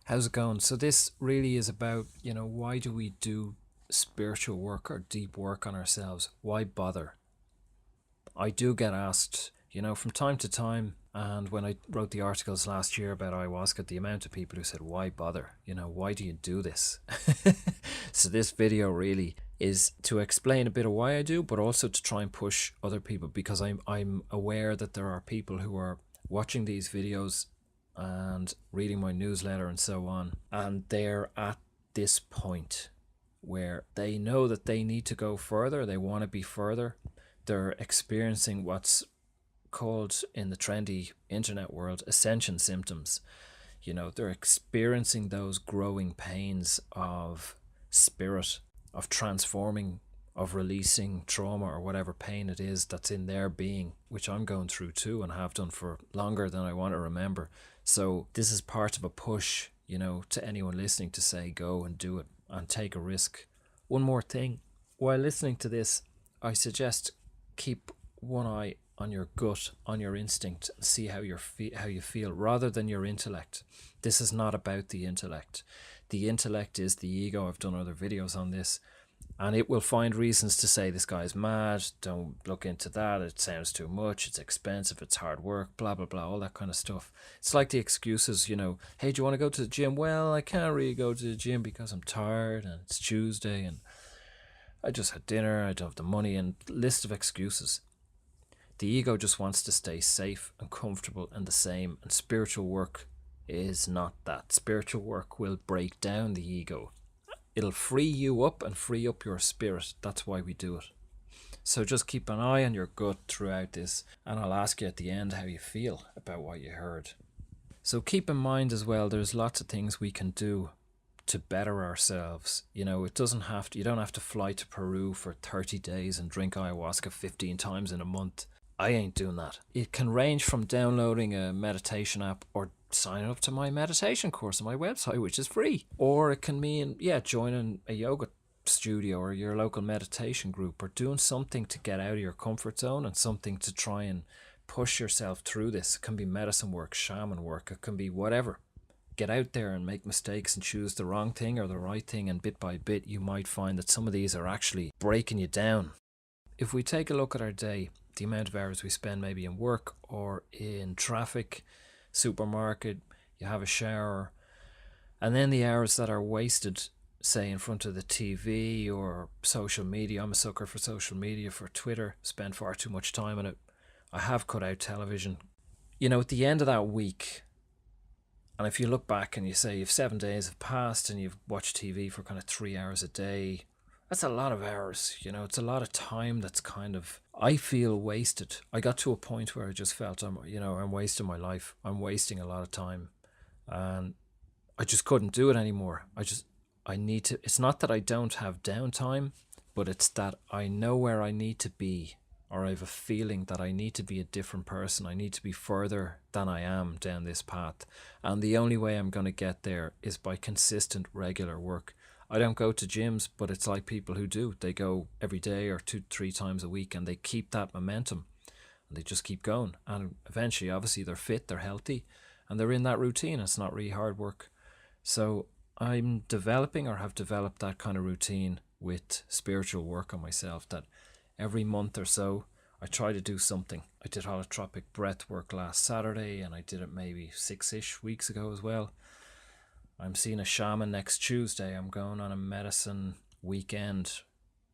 How's it going? So this really is about, why do we do spiritual work or deep work on ourselves? Why bother? I do get asked, from time to time, and when I wrote the articles last year about ayahuasca, the amount of people who said, why bother? Why do you do this? So this video really is to explain a bit of why I do, but also to try and push other people, because I'm aware that there are people who are watching these videos and reading my newsletter and so on, and they're at this point where they know that they need to go further, they want to be further. They're experiencing what's called in the trendy internet world ascension symptoms. They're experiencing those growing pains of spirit, of transforming, of releasing trauma or whatever pain it is that's in their being, which I'm going through too and have done for longer than I want to remember. So this is part of a push, to anyone listening to say go and do it and take a risk. One more thing, while listening to this, I suggest keep one eye on your gut, on your instinct, and see how you feel rather than your intellect. This is not about the intellect. The intellect is the ego. I've done other videos on this, and it will find reasons to say this guy's mad, don't look into that, it sounds too much, it's expensive, it's hard work, blah blah blah, all that kind of stuff. It's like the excuses, hey, do you want to go to the gym? Well, I can't really go to the gym because I'm tired and it's Tuesday and I just had dinner, I don't have the money, and list of excuses. The ego just wants to stay safe and comfortable and the same, and spiritual work is not that. Spiritual work will break down the ego. It'll free you up and free up your spirit. That's why we do it. So just keep an eye on your gut throughout this, and I'll ask you at the end how you feel about what you heard. So keep in mind as well, there's lots of things we can do to better ourselves. It doesn't have to, you don't have to fly to Peru for 30 days and drink ayahuasca 15 times in a month. I ain't doing that. It can range from downloading a meditation app or signing up to my meditation course on my website, which is free. Or it can mean, joining a yoga studio or your local meditation group, or doing something to get out of your comfort zone and something to try and push yourself through this. It can be medicine work, shaman work, it can be whatever. Get out there and make mistakes and choose the wrong thing or the right thing, and bit by bit you might find that some of these are actually breaking you down. If we take a look at our day, the amount of hours we spend maybe in work or in traffic, supermarket, you have a shower, and then the hours that are wasted, say in front of the TV or social media. I'm a sucker for social media, for Twitter, spend far too much time on it. I have cut out television. At the end of that week, and if you look back and you say you've 7 days have passed and you've watched TV for kind of 3 hours a day, that's a lot of hours. It's a lot of time that's kind of, I feel, wasted. I got to a point where I just felt I'm wasting my life. I'm wasting a lot of time, and I just couldn't do it anymore. I need to, it's not that I don't have downtime, but it's that I know where I need to be, or I have a feeling that I need to be a different person. I need to be further than I am down this path. And the only way I'm going to get there is by consistent, regular work. I don't go to gyms, but it's like people who do. They go every day or 2-3 times a week, and they keep that momentum and they just keep going. And eventually, obviously, they're fit, they're healthy, and they're in that routine. It's not really hard work. So I'm developing, or have developed, that kind of routine with spiritual work on myself, that every month or so I try to do something. I did holotropic breathwork last Saturday, and I did it maybe 6-ish weeks ago as well. I'm seeing a shaman next Tuesday. I'm going on a medicine weekend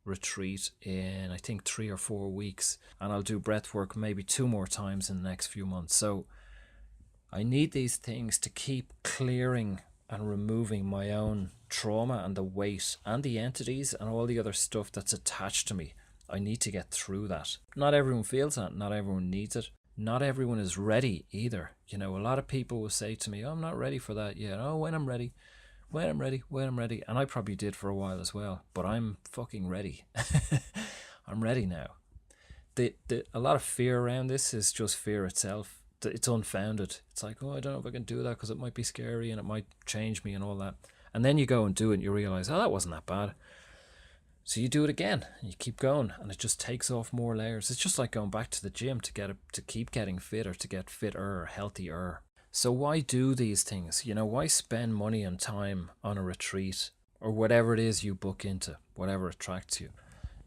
retreat in, I think, 3 or 4 weeks, and I'll do breathwork maybe 2 more times in the next few months. So I need these things to keep clearing and removing my own trauma and the weight and the entities and all the other stuff that's attached to me. I need to get through that. Not everyone feels that. Not everyone needs it. Not everyone is ready either. A lot of people will say to me, oh, I'm not ready for that yet. Oh, when I'm ready. And I probably did for a while as well, but I'm fucking ready. I'm ready now. A lot of fear around this is just fear itself. It's unfounded. It's like, oh, I don't know if I can do that because it might be scary and it might change me and all that. And then you go and do it and you realize, oh, that wasn't that bad. So you do it again and you keep going, and it just takes off more layers. It's just like going back to the gym to keep getting fit, or to get fitter or healthier. So why do these things? Why spend money and time on a retreat or whatever it is you book into, whatever attracts you?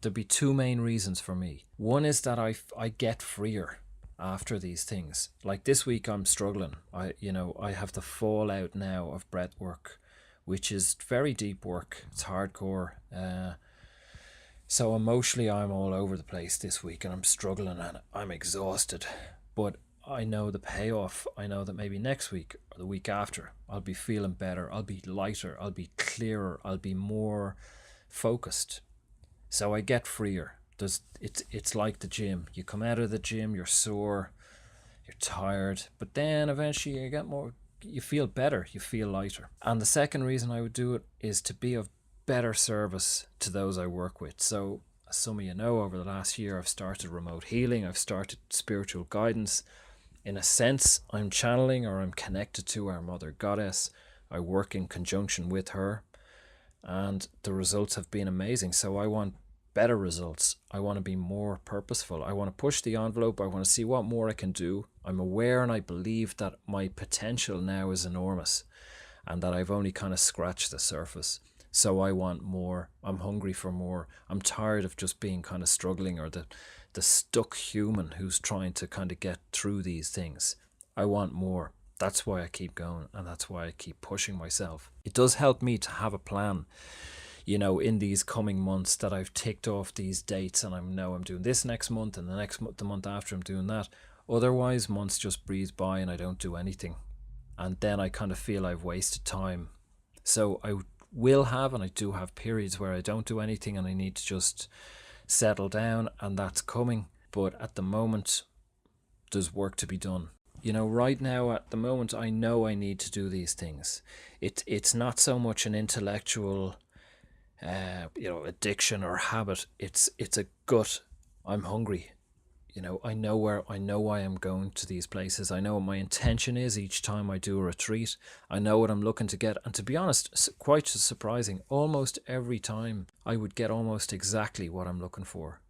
There'd be two main reasons for me. One is that I get freer after these things. Like this week I'm struggling. I have the fallout now of Breathwork, which is very deep work. It's hardcore. So emotionally I'm all over the place this week and I'm struggling and I'm exhausted. But I know the payoff. I know that maybe next week or the week after I'll be feeling better. I'll be lighter. I'll be clearer. I'll be more focused. So I get freer. It's like the gym. You come out of the gym, you're sore, you're tired, but then eventually you feel better, you feel lighter. And the second reason I would do it is to be of better service to those I work with. So as some of you know, over the last year I've started remote healing, I've started spiritual guidance. In a sense, I'm channeling or I'm connected to our mother goddess. I work in conjunction with her and the results have been amazing. So I want better results. I want to be more purposeful. I want to push the envelope. I want to see what more I can do. I'm aware and I believe that my potential now is enormous and that I've only kind of scratched the surface. So I want more. I'm hungry for more. I'm tired of just being kind of struggling or the stuck human who's trying to kind of get through these things. I want more. That's why I keep going and that's why I keep pushing myself. It does help me to have a plan, in these coming months, that I've ticked off these dates and I know I'm doing this next month and the month after I'm doing that. Otherwise, months just breeze by and I don't do anything. And then I kind of feel I've wasted time. So I will have, and I do have periods where I don't do anything and I need to just settle down, and that's coming. But at the moment, there's work to be done. Right now at the moment, I know I need to do these things. It's not so much an intellectual addiction or habit. It's a gut. I'm hungry. I know why I'm going to these places. I know what my intention is each time I do a retreat. I know what I'm looking to get. And to be honest, quite surprising, almost every time I would get almost exactly what I'm looking for.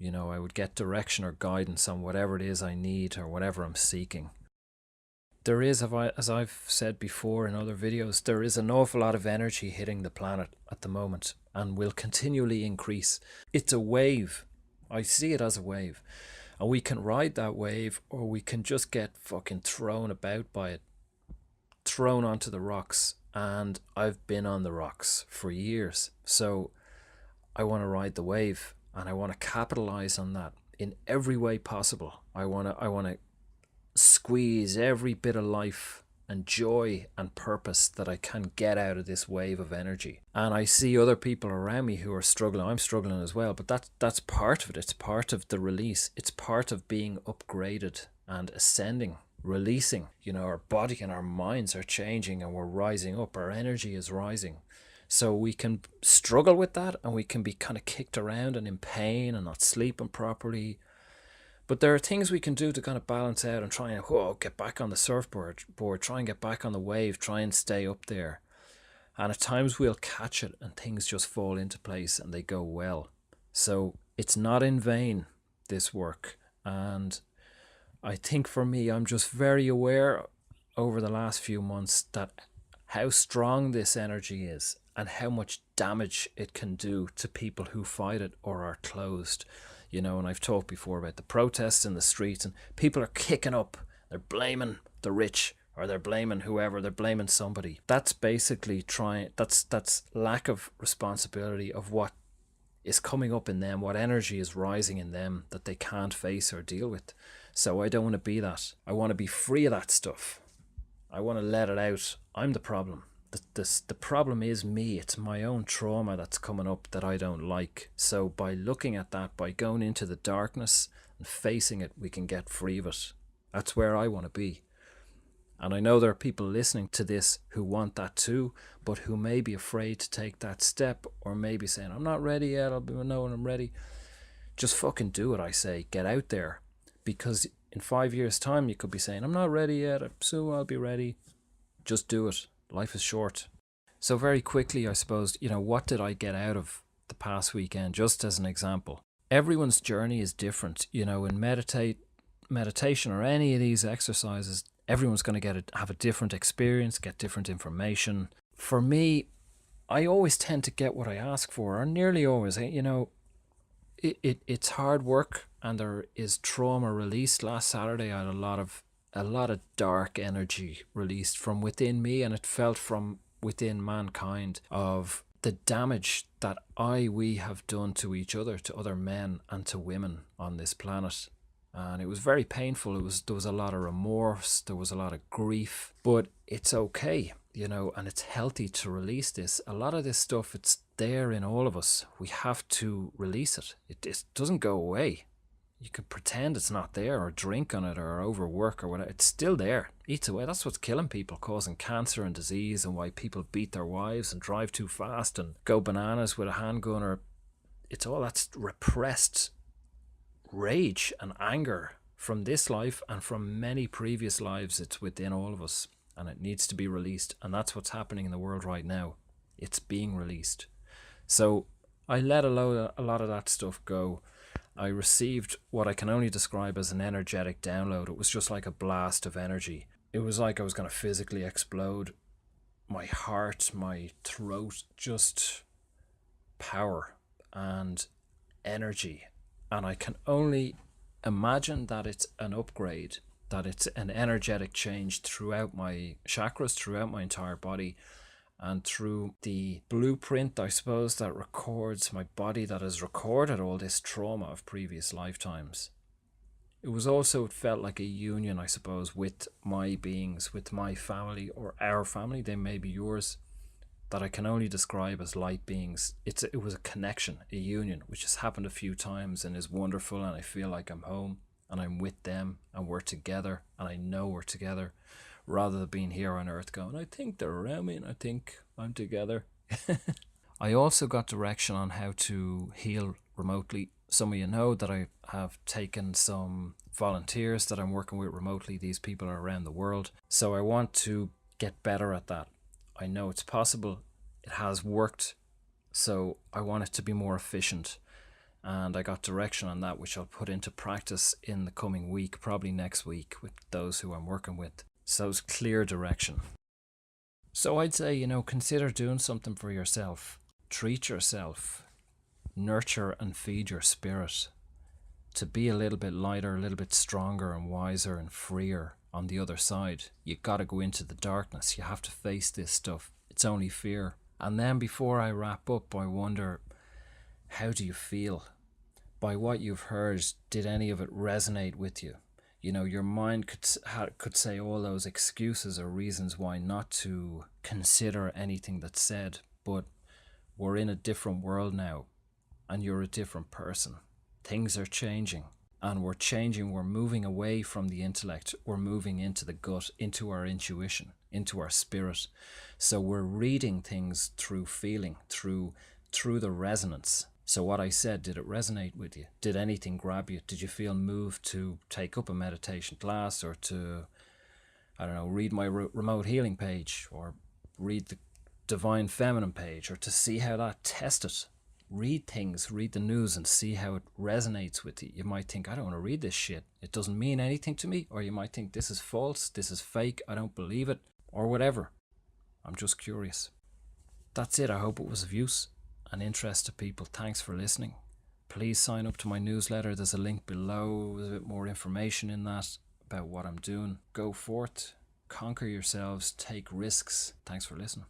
I would get direction or guidance on whatever it is I need or whatever I'm seeking. There is, as I've said before in other videos, there is an awful lot of energy hitting the planet at the moment and will continually increase. It's a wave. I see it as a wave. And we can ride that wave or we can just get fucking thrown about by it. Thrown onto the rocks. And I've been on the rocks for years. So I want to ride the wave and I want to capitalize on that in every way possible. I want to squeeze every bit of life and joy and purpose that I can get out of this wave of energy. And I see other people around me who are struggling. I'm struggling as well, but that's part of it. It's part of the release. It's part of being upgraded and ascending, releasing. Our body and our minds are changing and we're rising up. Our energy is rising. So we can struggle with that and we can be kind of kicked around and in pain and not sleeping properly. But there are things we can do to kind of balance out and try and get back on the surfboard, try and get back on the wave, try and stay up there. And at times we'll catch it and things just fall into place and they go well. So it's not in vain, this work. And I think for me, I'm just very aware over the last few months that how strong this energy is and how much damage it can do to people who fight it or are closed. And I've talked before about the protests in the streets and people are kicking up. They're blaming the rich or they're blaming whoever. They're blaming somebody. That's basically that's lack of responsibility of what is coming up in them, what energy is rising in them that they can't face or deal with. So I don't want to be that. I want to be free of that stuff. I want to let it out. I'm the problem. The problem is me. It's my own trauma that's coming up that I don't like. So by looking at that, by going into the darkness and facing it, we can get free of it. That's where I want to be. And I know there are people listening to this who want that too, but who may be afraid to take that step or maybe saying, I'm not ready yet. I'll know when I'm ready. Just fucking do it, I say. Get out there. Because in 5 years' time, you could be saying, I'm not ready yet. Soon I'll be ready. Just do it. Life is short. So very quickly, I suppose, what did I get out of the past weekend? Just as an example, everyone's journey is different. In meditation or any of these exercises, Everyone's going to have a different experience, get different information. For me, I always tend to get what I ask for, or nearly always. It's hard work, and there is trauma released. Last Saturday, I had a lot of dark energy released from within me, and it felt from within mankind of the damage that we have done to each other, to other men and to women on this planet. And it was very painful. There was a lot of remorse, there was a lot of grief, but it's okay, and it's healthy to release this. A lot of this stuff, it's there in all of us. We have to release it. It doesn't go away. You could pretend it's not there, or drink on it, or overwork, or whatever. It's still there. Eats away. That's what's killing people, causing cancer and disease, and why people beat their wives and drive too fast and go bananas with a handgun. Or it's all that's repressed rage and anger from this life and from many previous lives. It's within all of us, and it needs to be released. And that's what's happening in the world right now. It's being released. So I let a lot of that stuff go. I received what I can only describe as an energetic download. It was just like a blast of energy. It was like I was going to physically explode. My heart, my throat, just power and energy. And I can only imagine that it's an upgrade, that it's an energetic change throughout my chakras, throughout my entire body, and through the blueprint, I suppose, that records my body, that has recorded all this trauma of previous lifetimes. It felt like a union, I suppose, with my beings, with my family, or our family. They may be yours, that I can only describe as light beings. It was a connection, a union, which has happened a few times and is wonderful, and I feel like I'm home and I'm with them and we're together, and I know we're together, rather than being here on earth going, I think they're around me and I think I'm together. I also got direction on how to heal remotely. Some of you know that I have taken some volunteers that I'm working with remotely. These people are around the world. So I want to get better at that. I know it's possible. It has worked. So I want it to be more efficient. And I got direction on that, which I'll put into practice in the coming week, probably next week, with those who I'm working with. So it's clear direction. So I'd say, consider doing something for yourself. Treat yourself. Nurture and feed your spirit to be a little bit lighter, a little bit stronger and wiser and freer on the other side. You got to go into the darkness. You have to face this stuff. It's only fear. And then before I wrap up, I wonder, how do you feel? By what you've heard, did any of it resonate with you? Your mind could say all those excuses or reasons why not to consider anything that's said, but we're in a different world now, and you're a different person. Things are changing, and we're changing. We're moving away from the intellect. We're moving into the gut, into our intuition, into our spirit. So we're reading things through feeling, through the resonance. So what I said, did it resonate with you? Did anything grab you? Did you feel moved to take up a meditation class, or to, read my remote healing page, or read the Divine Feminine page, or to see how that tested? Read things, read the news, and see how it resonates with you. You might think, I don't want to read this shit. It doesn't mean anything to me. Or you might think, this is false, this is fake, I don't believe it, or whatever. I'm just curious. That's it. I hope it was of use and interest to people. Thanks for listening. Please sign up to my newsletter. There's a link below. There's a bit more information in that about what I'm doing. Go forth, conquer yourselves, take risks. Thanks for listening.